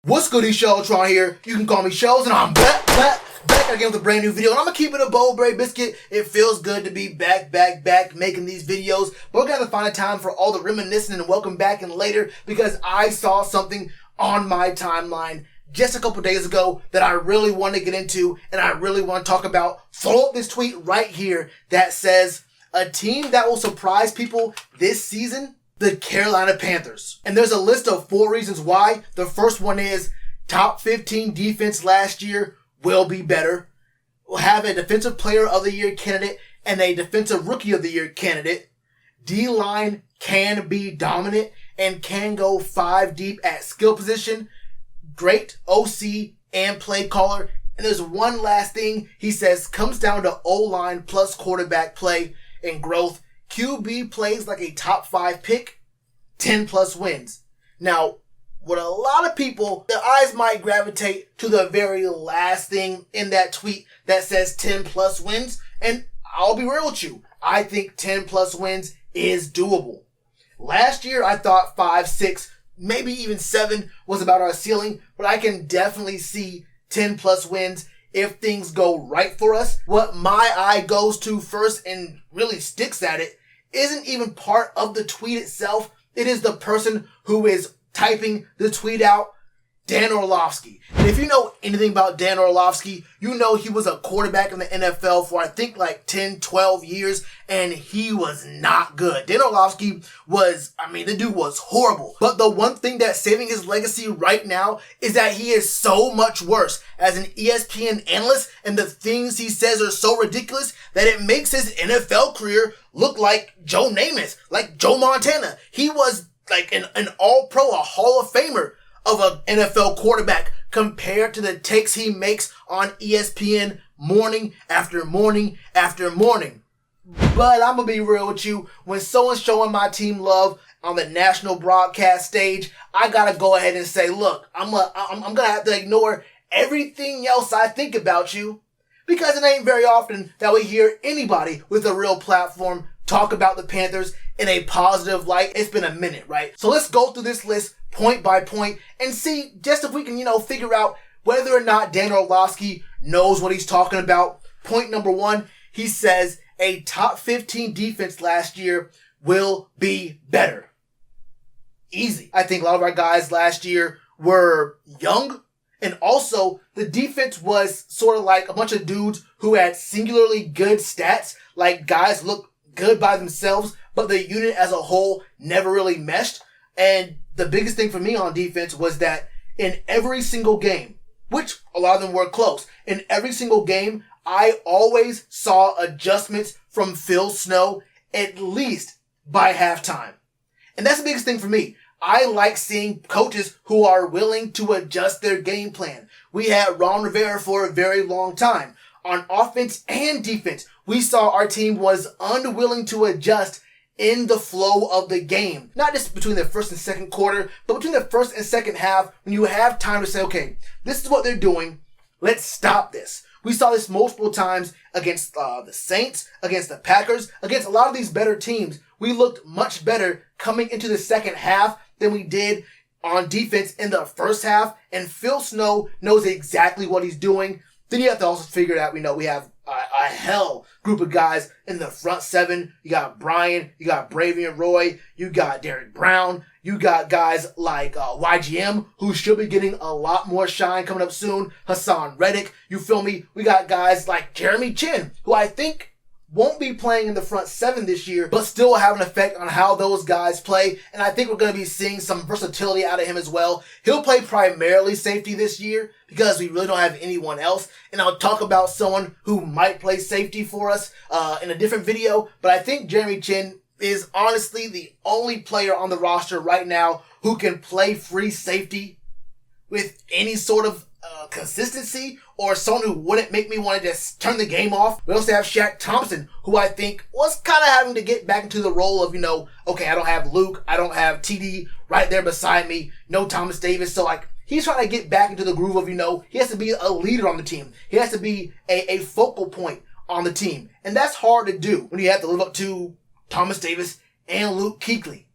What's good, Shellitronnn here. You can call me Shells, and I'm back again with a brand new video. And I'm gonna keep it a Bowlberry biscuit. It feels good to be back making these videos. But we're gonna find a time for all the reminiscing and welcome back and later, because I saw something on my timeline just a couple days ago that I really want to get into and I really want to talk about. Throw up this tweet right here that says, a team that will surprise people this season, the Carolina Panthers. And there's a list of 4 reasons why. The first one is top 15 defense last year will be better. We'll have a defensive player of the year candidate and a defensive rookie of the year candidate. D-line can be dominant and can go 5 deep at skill position. Great OC and play caller. And there's one last thing he says comes down to O-line plus quarterback play and growth. QB plays like a top 5 pick, 10 plus wins. Now, what a lot of people, their eyes might gravitate to the very last thing in that tweet that says 10 plus wins. And I'll be real with you. I think 10 plus wins is doable. Last year, I thought 5, 6, maybe even 7 was about our ceiling, but I can definitely see 10 plus wins if things go right for us. What my eye goes to first and really sticks at it isn't even part of the tweet itself. It is the person who is typing the tweet out, Dan Orlovsky. And if you know anything about Dan Orlovsky, you know he was a quarterback in the NFL for I think like 10, 12 years, and he was not good. Dan Orlovsky was, the dude was horrible. But the one thing that's saving his legacy right now is that he is so much worse as an ESPN analyst, and the things he says are so ridiculous that it makes his NFL career look like Joe Namath, like Joe Montana. He was like an all-pro, a Hall of Famer of an NFL quarterback compared to the takes he makes on ESPN morning after morning after morning. But I'm going to be real with you. When someone's showing my team love on the national broadcast stage, I got to go ahead and say, look, I'm going to have to ignore everything else I think about you, because it ain't very often that we hear anybody with a real platform talk about the Panthers in a positive light. It's been a minute, right? So let's go through this list point by point and see just if we can, figure out whether or not Dan Orlovsky knows what he's talking about. Point number 1, he says a top 15 defense last year will be better. Easy. I think a lot of our guys last year were young, and also the defense was sort of like a bunch of dudes who had singularly good stats, like guys look good by themselves, but the unit as a whole never really meshed. And the biggest thing for me on defense was that in every single game, which a lot of them were close, in every single game, I always saw adjustments from Phil Snow at least by halftime. And that's the biggest thing for me. I like seeing coaches who are willing to adjust their game plan. We had Ron Rivera for a very long time. On offense and defense, we saw our team was unwilling to adjust in the flow of the game. Not just between the first and second quarter, but between the first and second half, when you have time to say, okay, this is what they're doing, let's stop this. We saw this multiple times against the Saints, against the Packers, against a lot of these better teams. We looked much better coming into the second half than we did on defense in the first half, and Phil Snow knows exactly what he's doing. Then you have to also figure out, we have a hell group of guys in the front 7. You got Brian, you got Bravian Roy, you got Derek Brown, you got guys like YGM, who should be getting a lot more shine coming up soon, Hassan Reddick, you feel me? We got guys like Jeremy Chin, who I think won't be playing in the front 7 this year, but still will have an effect on how those guys play. And I think we're going to be seeing some versatility out of him as well. He'll play primarily safety this year because we really don't have anyone else. And I'll talk about someone who might play safety for us in a different video. But I think Jeremy Chin is honestly the only player on the roster right now who can play free safety with any sort of consistency, or someone who wouldn't make me want to just turn the game off. We also have Shaq Thompson, who I think was kind of having to get back into the role of, okay, I don't have Luke, I don't have TD right there beside me, no Thomas Davis. So he's trying to get back into the groove of, he has to be a leader on the team. He has to be a focal point on the team. And that's hard to do when you have to live up to Thomas Davis and Luke Kuechly.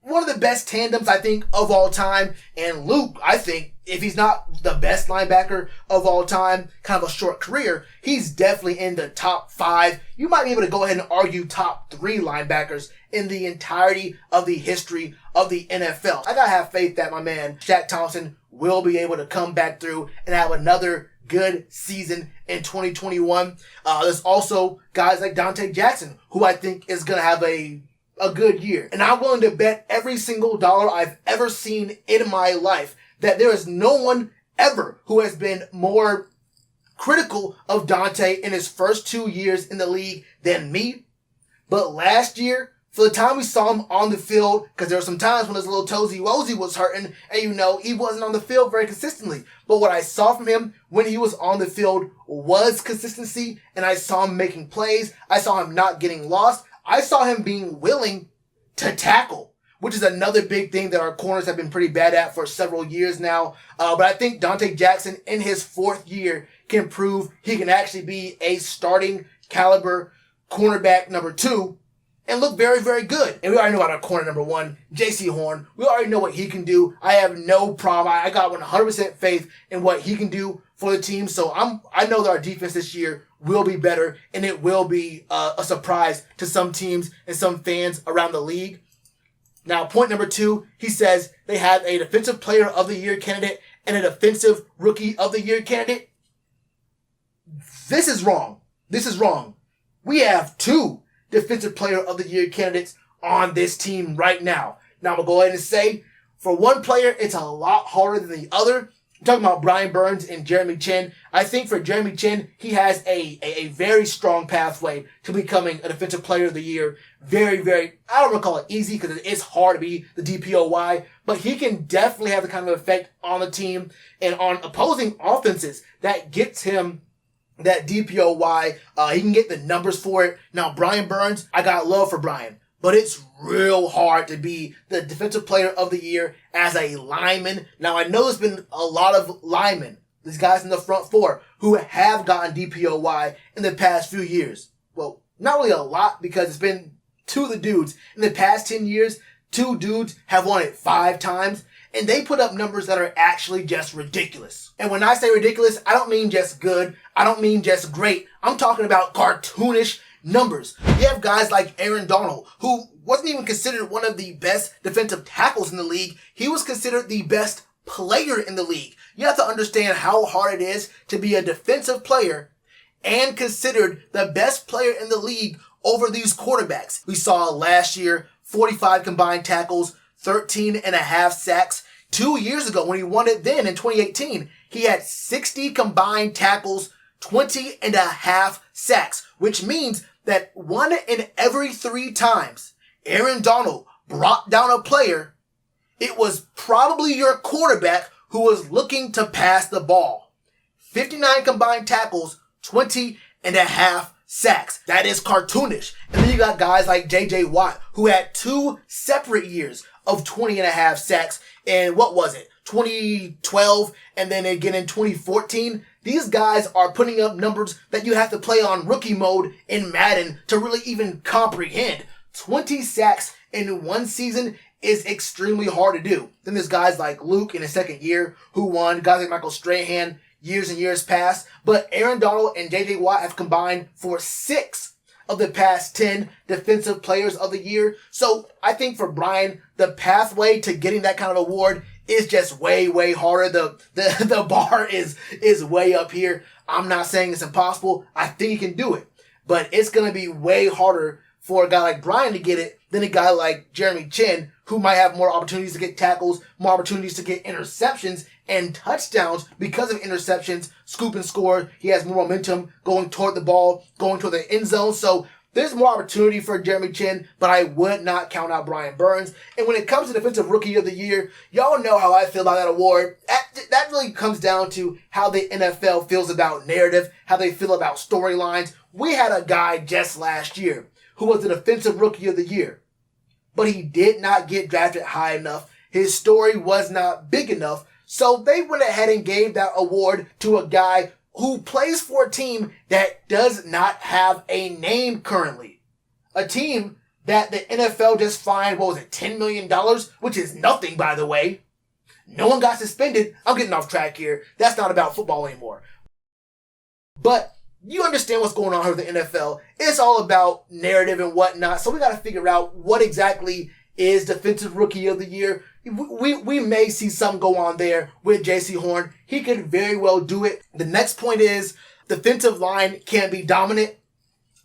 one of the best tandems, I think, of all time. And Luke, I think, if he's not the best linebacker of all time, kind of a short career, he's definitely in the top 5. You might be able to go ahead and argue top 3 linebackers in the entirety of the history of the NFL. I gotta have faith that my man, Shaq Thompson, will be able to come back through and have another good season in 2021. There's also guys like Dante Jackson, who I think is gonna have a good year. And I'm willing to bet every single dollar I've ever seen in my life that there is no one ever who has been more critical of Dante in his first 2 years in the league than me. But last year, for the time we saw him on the field, because there were some times when his little toesy woesy was hurting, and he wasn't on the field very consistently. But what I saw from him when he was on the field was consistency, and I saw him making plays. I saw him not getting lost. I saw him being willing to tackle, which is another big thing that our corners have been pretty bad at for several years now. But I think Dante Jackson, in his 4th year, can prove he can actually be a starting caliber cornerback number 2 and look very, very good. And we already know about our corner number 1, J.C. Horn. We already know what he can do. I have no problem. I got 100% faith in what he can do for the team. So I know that our defense this year will be better, and it will be a surprise to some teams and some fans around the league. Now, point number 2, he says they have a Defensive Player of the Year candidate and a Defensive Rookie of the Year candidate. This is wrong. This is wrong. We have 2 Defensive Player of the Year candidates on this team right now. Now, I'm going to go ahead and say, for one player, it's a lot harder than the other. I'm talking about Brian Burns and Jeremy Chinn. I think for Jeremy Chinn, he has a very strong pathway to becoming a Defensive Player of the Year. Very, very, I don't want to call it easy because it's hard to be the DPOY, but he can definitely have the kind of effect on the team and on opposing offenses that gets him that DPOY. He can get the numbers for it. Now, Brian Burns, I got love for Brian, but it's real hard to be the Defensive Player of the Year as a lineman. Now, I know there's been a lot of linemen, these guys in the front 4, who have gotten DPOY in the past few years. Well, not really a lot, because it's been 2 of the dudes. In the past 10 years, 2 dudes have won it 5 times, and they put up numbers that are actually just ridiculous. And when I say ridiculous, I don't mean just good. I don't mean just great. I'm talking about cartoonish numbers. You have guys like Aaron Donald, who wasn't even considered one of the best defensive tackles in the league. He was considered the best player in the league. You have to understand how hard it is to be a defensive player and considered the best player in the league over these quarterbacks. We saw last year 45 combined tackles, 13 and a half sacks. 2 years ago, when he won it then in 2018, he had 60 combined tackles, 20 and a half sacks, which means that 1 in every 3 times Aaron Donald brought down a player, it was probably your quarterback who was looking to pass the ball. 59 combined tackles, 20 and a half sacks. That is cartoonish. And then you got guys like J.J. Watt, who had 2 separate years of 20 and a half sacks. And what was it? 2012 and then again in 2014. These guys are putting up numbers that you have to play on rookie mode in Madden to really even comprehend. 20 sacks in one season is extremely hard to do. Then there's guys like Luke in his 2nd year who won, guys like Michael Strahan years and years past. But Aaron Donald and J.J. Watt have combined for 6 of the past 10 Defensive Players of the Year. So I think for Brian, the pathway to getting that kind of award is just way, way harder. The bar is way up here. I'm not saying it's impossible. I think he can do it. But it's going to be way harder for a guy like Brian to get it than a guy like Jeremy Chinn, who might have more opportunities to get tackles, more opportunities to get interceptions and touchdowns because of interceptions, scoop and score. He has more momentum going toward the ball, going toward the end zone. So there's more opportunity for Jeremy Chinn, but I would not count out Brian Burns. And when it comes to Defensive Rookie of the Year, y'all know how I feel about that award. That really comes down to how the NFL feels about narrative, how they feel about storylines. We had a guy just last year who was the Defensive Rookie of the Year, but he did not get drafted high enough. His story was not big enough. So they went ahead and gave that award to a guy who plays for a team that does not have a name currently. A team that the NFL just fined, what was it, $10 million, which is nothing, by the way. No one got suspended. I'm getting off track here. That's not about football anymore. But you understand what's going on here with the NFL. It's all about narrative and whatnot. So we got to figure out what exactly is Defensive Rookie of the Year. We may see something go on there with J.C. Horn. He could very well do it. The next point is defensive line can be dominant.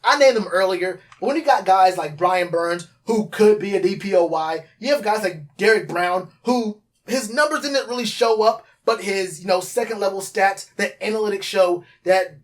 I named them earlier. But when you got guys like Brian Burns, who could be a DPOY, you have guys like Derek Brown, who his numbers didn't really show up, but his, second level stats, the analytics show that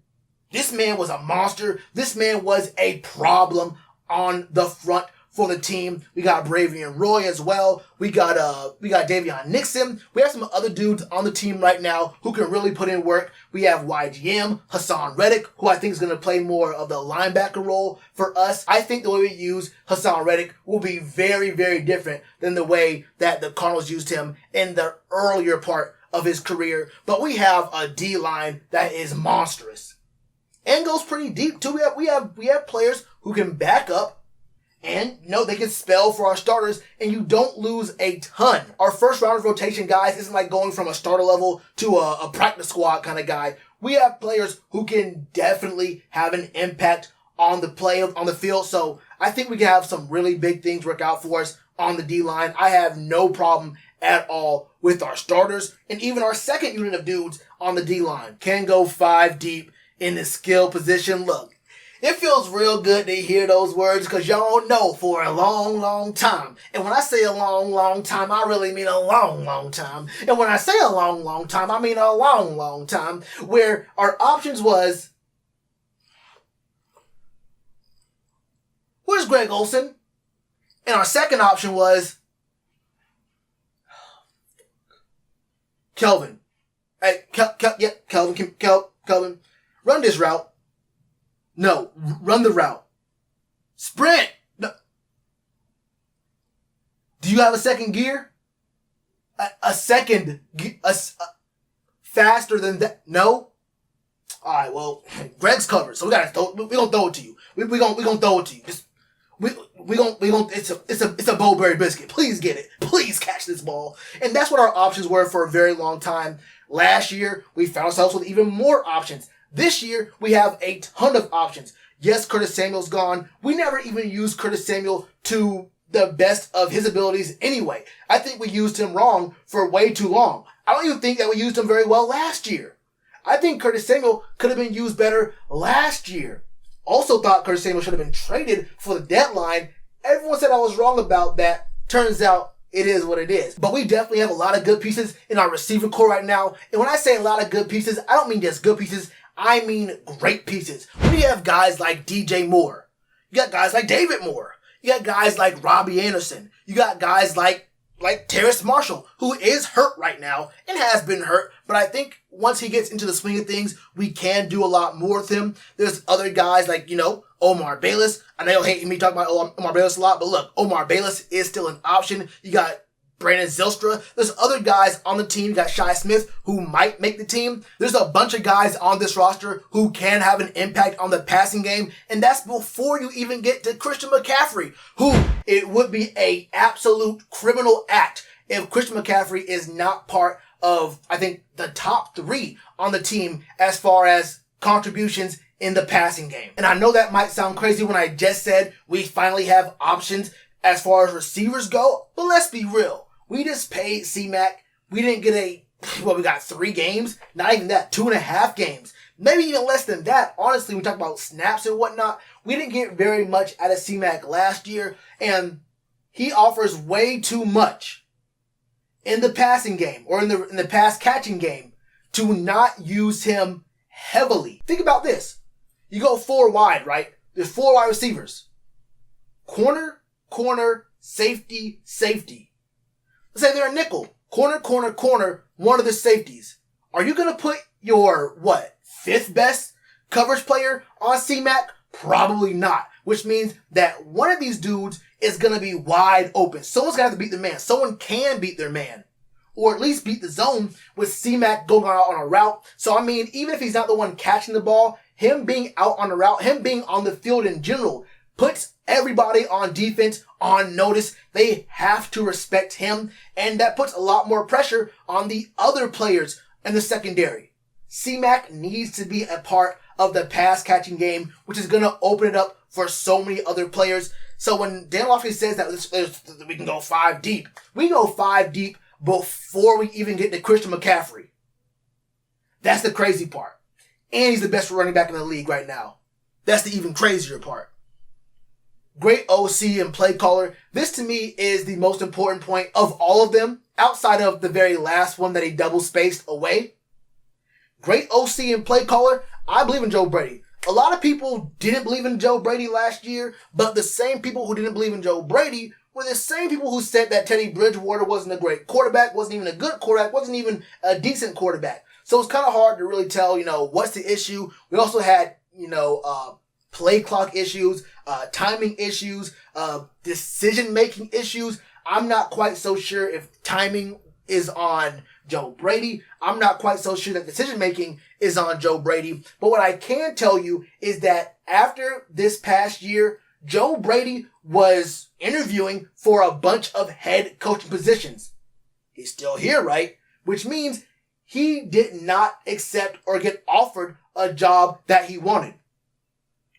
this man was a monster. This man was a problem on the front for the team. We got Bravion Roy as well. We got Davion Nixon. We have some other dudes on the team right now who can really put in work. We have YGM, Hassan Reddick, who I think is going to play more of the linebacker role for us. I think the way we use Hassan Reddick will be very, very different than the way that the Cardinals used him in the earlier part of his career. But we have a D-line that is monstrous and goes pretty deep too. We have players who can back up. And, they can spell for our starters, and you don't lose a ton. Our first round of rotation guys isn't like going from a starter level to a practice squad kind of guy. We have players who can definitely have an impact on the field. So I think we can have some really big things work out for us on the D-line. I have no problem at all with our starters, and even our second unit of dudes on the D-line can go 5 deep in the skill position. Look. It feels real good to hear those words because y'all know for a long, long time. And when I say a long, long time, I really mean a long, long time. And when I say a long, long time, I mean a long, long time. Where our options was, where's Greg Olsen? And our second option was, Kelvin. Hey, Kelvin, run this route. No, run the route. Sprint! No. Do you have a second gear? A second faster than that? No? Alright, well, Greg's covered, so we're gonna throw it to you. We're gonna throw it to you. It's a Bowberry biscuit. Please get it. Please catch this ball. And that's what our options were for a very long time. Last year, we found ourselves with even more options. This year, we have a ton of options. Yes, Curtis Samuel's gone. We never even used Curtis Samuel to the best of his abilities anyway. I think we used him wrong for way too long. I don't even think that we used him very well last year. I think Curtis Samuel could have been used better last year. Also thought Curtis Samuel should have been traded for the deadline. Everyone said I was wrong about that. Turns out it is what it is. But we definitely have a lot of good pieces in our receiver core right now. And when I say a lot of good pieces, I don't mean just good pieces. I mean great pieces. When you have guys like DJ Moore, you got guys like David Moore, you got guys like Robbie Anderson, you got guys like Terrace Marshall, who is hurt right now and has been hurt, but I think once he gets into the swing of things, we can do a lot more with him. There's other guys like, Omar Bayless. I know you'll hate me talking about Omar Bayless a lot, but look, Omar Bayless is still an option. You got Brandon Zylstra. There's other guys on the team. You got Shi Smith, who might make the team. There's a bunch of guys on this roster who can have an impact on the passing game. And that's before you even get to Christian McCaffrey, who it would be a absolute criminal act if Christian McCaffrey is not part of, I think, the top 3 on the team as far as contributions in the passing game. And I know that might sound crazy when I just said we finally have options as far as receivers go, but let's be real. We just paid C-Mac. We didn't get we got 3 games. Not even that, 2.5 games. Maybe even less than that. Honestly, we talk about snaps and whatnot. We didn't get very much out of C-Mac last year, and he offers way too much in the passing game or in the pass catching game to not use him heavily. Think about this. You go 4 wide, right? There's 4 wide receivers. Corner, safety. Let's say they're a nickel. Corner, one of the safeties. Are you going to put your, 5th best coverage player on C-Mac? Probably not. Which means that one of these dudes is going to be wide open. Someone's going to have to beat their man. Someone can beat their man. Or at least beat the zone with C-Mac going out on a route. So, even if he's not the one catching the ball, him being out on the route, him being on the field in general, puts everybody on defense on notice. They have to respect him, and that puts a lot more pressure on the other players in the secondary. C-Mac needs to be a part of the pass-catching game, which is going to open it up for so many other players. So when Dan Orlovsky says that we can go 5 deep, we go 5 deep before we even get to Christian McCaffrey. That's the crazy part. And he's the best running back in the league right now. That's the even crazier part. Great OC and play caller. This to me is the most important point of all of them, outside of the very last one that he double spaced away. Great OC and play caller. I believe in Joe Brady. A lot of people didn't believe in Joe Brady last year, but the same people who didn't believe in Joe Brady were the same people who said that Teddy Bridgewater wasn't a great quarterback, wasn't even a good quarterback, wasn't even a decent quarterback. So it's kind of hard to really tell, what's the issue. We also had, play clock issues, timing issues, decision-making issues. I'm not quite so sure if timing is on Joe Brady. I'm not quite so sure that decision-making is on Joe Brady. But what I can tell you is that after this past year, Joe Brady was interviewing for a bunch of head coaching positions. He's still here, right? Which means he did not accept or get offered a job that he wanted.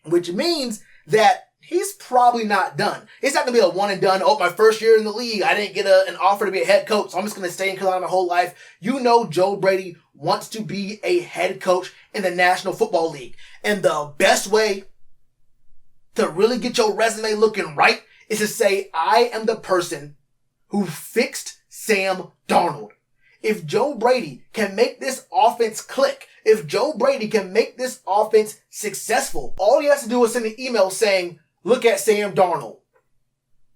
Which means that he's probably not done. It's not going to be a one and done. Oh, my first year in the league, I didn't get an offer to be a head coach, so I'm just going to stay in Carolina my whole life. Joe Brady wants to be a head coach in the National Football League. And the best way to really get your resume looking right is to say, I am the person who fixed Sam Darnold. If Joe Brady can make this offense click, if Joe Brady can make this offense successful, all he has to do is send an email saying, look at Sam Darnold.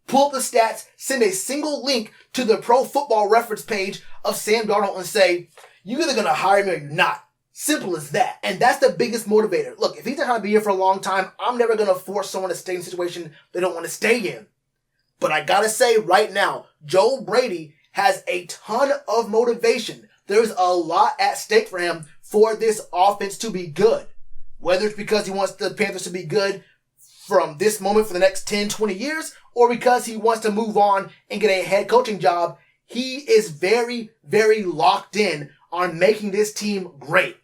Pull up the stats, send a single link to the Pro Football Reference page of Sam Darnold and say, you're either going to hire me or you're not. Simple as that. And that's the biggest motivator. Look, if he's not going to be here for a long time, I'm never going to force someone to stay in a situation they don't want to stay in. But I got to say right now, Joe Brady has a ton of motivation. There's a lot at stake for him for this offense to be good. Whether it's because he wants the Panthers to be good from this moment for the next 10, 20 years, or because he wants to move on and get a head coaching job, he is very, very locked in on making this team great.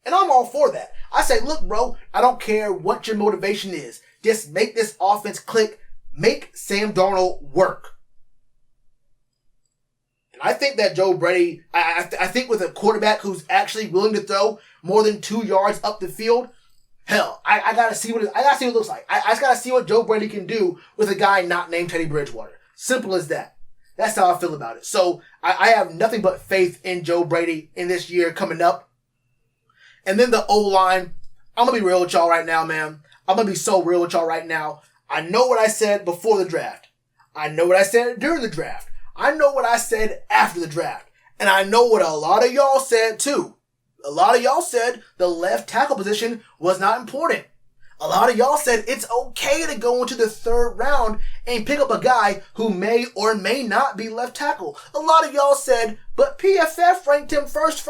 And I'm all for that. I say, look, bro, I don't care what your motivation is. Just make this offense click. Make Sam Darnold work. I think that Joe Brady, I think with a quarterback who's actually willing to throw more than 2 yards up the field, hell, I gotta see what it looks like. I just gotta see what Joe Brady can do with a guy not named Teddy Bridgewater. Simple as that. That's how I feel about it. So I have nothing but faith in Joe Brady in this year coming up. And then the O-line, I'm gonna be real with y'all right now, man. I'm gonna be so real with y'all right now. I know what I said before the draft. I know what I said during the draft. I know what I said after the draft. And I know what a lot of y'all said too. A lot of y'all said the left tackle position was not important. A lot of y'all said it's okay to go into the 3rd round and pick up a guy who may or may not be left tackle. A lot of y'all said, but PFF ranked him first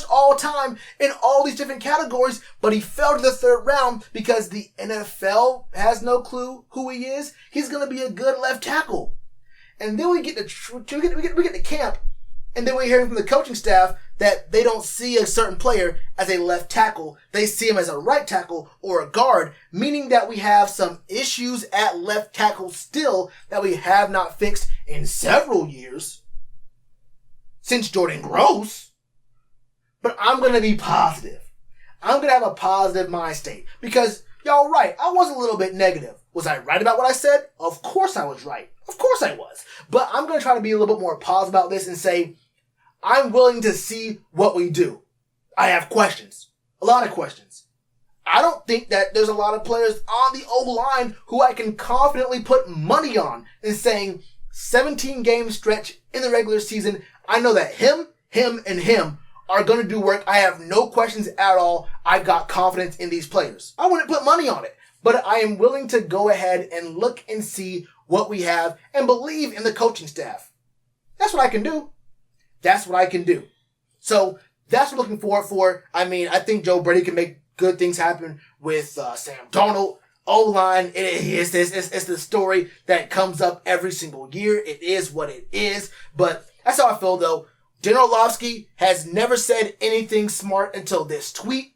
all time in all these different categories, but he fell to the 3rd round because the NFL has no clue who he is. He's going to be a good left tackle. And then we get to camp, and then we hear from the coaching staff that they don't see a certain player as a left tackle. They see him as a right tackle or a guard, meaning that we have some issues at left tackle still that we have not fixed in several years since Jordan Gross. But I'm going to be positive. I'm going to have a positive mind state because y'all right. I was a little bit negative. Was I right about what I said? Of course I was right. Of course I was. But I'm going to try to be a little bit more positive about this and say, I'm willing to see what we do. I have questions. A lot of questions. I don't think that there's a lot of players on the O-line who I can confidently put money on in saying 17 game stretch in the regular season. I know that him, and him are going to do work. I have no questions at all. I've got confidence in these players. I wouldn't put money on it, but I am willing to go ahead and look and see what we have and believe in the coaching staff. That's what I can do. That's what I can do. So that's what I'm looking forward for. I mean, I think Joe Brady can make good things happen with Sam Darnold. O-line, it's the story that comes up every single year. It is what it is. But that's how I feel, though. General Orlovsky has never said anything smart until this tweet.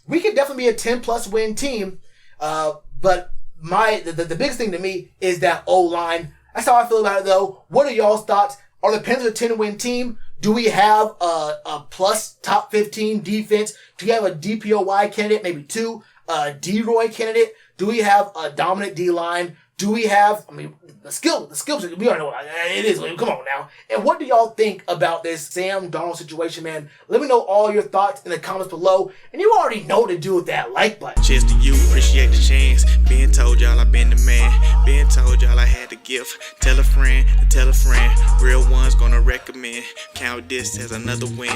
We could definitely be a 10-plus win team. But the biggest thing to me is that O-line. That's how I feel about it, though. What are y'all's thoughts? Are the Panthers a 10-win team? Do we have a plus top 15 defense? Do we have a DPOY candidate, maybe 2? A D-Roy candidate? Do we have a dominant D-line? Do we have, the skills, we already know what it is. Come on now. And what do y'all think about this Sam Darnold situation, man? Let me know all your thoughts in the comments below. And you already know what to do with that like button. Cheers to you, appreciate the chance. Being told y'all I been the man. Being told y'all I had the gift. Tell a friend to tell a friend. Real ones gonna recommend. Count this as another win.